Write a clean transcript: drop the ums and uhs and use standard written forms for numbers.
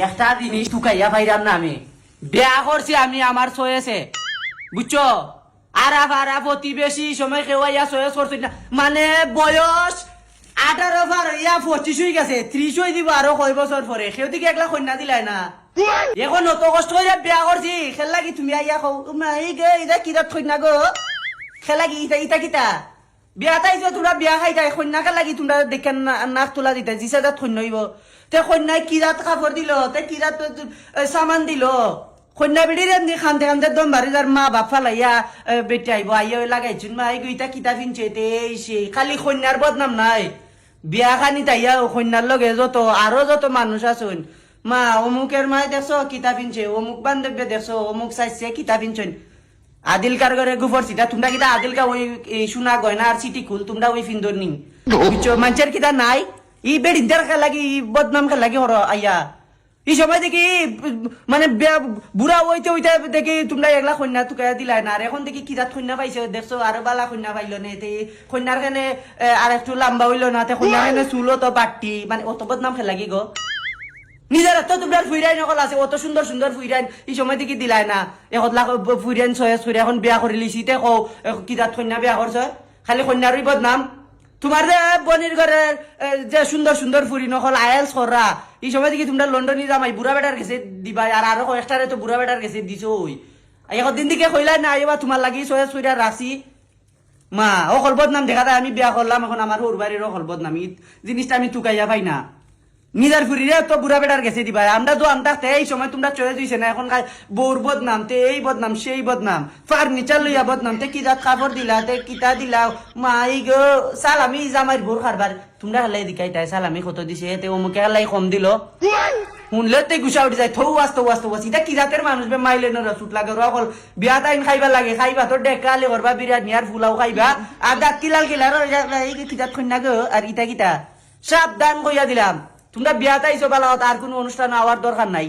একটা জিনিস টুকাইয়া পাইরাম না আমি বিয়া করছি আমি আমার চয়েছে বুঝছো আরাফ আরাফ অতি বেশি সময় খেওয়াইয়া চয়েস করছি না মানে বয়স 18 পার ইয়া 25 হয়ে গেছে 30 হয়ে দিব আরো কয় বছর পরে সেও দিকে একলা কন্যা দিলাই না এখন অত কষ্ট করে বিয়া করছি খেলা কি তুমি আইয়া কও এই গে এটা কিরা কন্যা গো খেলা কি ইটা কিতা বিয়া তাইছো তোমরা বিয়া খাই তাই কন্যাকে লাগি তোমরা দেখে নাক তোলা দিতা জিসা যা ধন্য হইব তে কন্যায় কিরাত কাপড় দিল তে কিরাত সামান দিল কন্যা বেটির এমনি খানতে খানতে দম বাড়ি যার মা বাপ ফালাইয়া বেটি আইব আইয়া লাগাইছুন মা এই গইতা কিতা ফিনছে তে সেই খালি কন্যার বদনাম নাই বিয়া খানি তাইয়া কন্যার লগে যত আরো যত মানুষ আছেন মা অমুকের মায় দেখছো কিতা ফিনছে অমুক বান্ধব্য দেখছো অমুক চাইছে কিতা ফিনছেন আদিল কার ঘরে গুফর সিটা তোমরা কিটা আদিল কা ওই সোনা গয়না আর সিটি খুল তোমরা ওই ফিন্দর নি বুঝছো মানুষের কিটা নাই ই বেড়িদার লাগি বদনাম লাগি হর আইয়া এই সময় দেখি মানে বুড়া ওইতে ওইটা দেখি তোমরা এগুলা কন্যা টুকাইয়া দিলাই না আর এখন দেখি কিরাত কন্যা পাইছে দেখছো আরো বালা কন্যা পাইলো নে কন্যার খানে আর একটু লম্বা হইলো না কন্যার খানে চুলো তো বাট্টি মানে অত বদনাম লাগি গো নিজের তো তোমরা ফুইরাই নকল আছে অত সুন্দর সুন্দর ফুইরাই এই সময় দেখি দিলাই না এখন ফুইরাইন ছয় ফুইরা এখন বিয়া করে লিছি তে কও কিরাত কন্যা বিয়া করছ খালি কন্যারই বদনাম তোমার যে বনির ঘরের যে সুন্দর সুন্দর ফুরি নকল আয়েলস করা এই সময় দেখি তোমরা লন্ডনে জামাই বুড়া বেটার গেছে দিবা আর আরো কয়েকটারে তো বুড়া বেটার গেছে দিছো ওই এখন দিন দিকে কইলাই না এবার তোমার লাগি ছয় ফুইরা রাখছি মা অকল বদনাম দেখা যায় আমি বিয়া করলাম এখন আমার ওর বাড়ির অকল বদনাম জিনিসটা আমি টুকাইয়া পাই না নিজের ফুরিরে তো বুড়া বেটার গেছে দিবা আমরা তো আমরা এই সময় তোমরা চলে দিয়েছে না এখন বউর বদনাম তে এই বদনাম সেই বদনাম ফার্নিচার লইয়া বদনাম তে কিরাত কাপড় দিলা তে কিতা দিলা মাই গো সালামি জামাইর বোর খারবার তোমরা হালাই দিকাই তাই সালামি কত দিছে তে অমুকে হালাই কম দিল শুনলে তে গুছা উঠি যায় থৌ আস্ত আস্ত বাস এটা কিরাতের মানুষ বে মাইলে ন রসুট লাগে অকল বিয়া টাইম খাইবা লাগে খাইবা তো ডেকালে করবা বিরাট নিয়ার ফুলাও খাইবা আর দাঁত কিলাল কিলার এই কিরাত কন্যা গো আর ইটা কিতা সাবধান কইয়া দিলাম তোমরা বিয়াতে আইছো বালা আর কোনো অনুষ্ঠান আওয়ার দরকার নাই।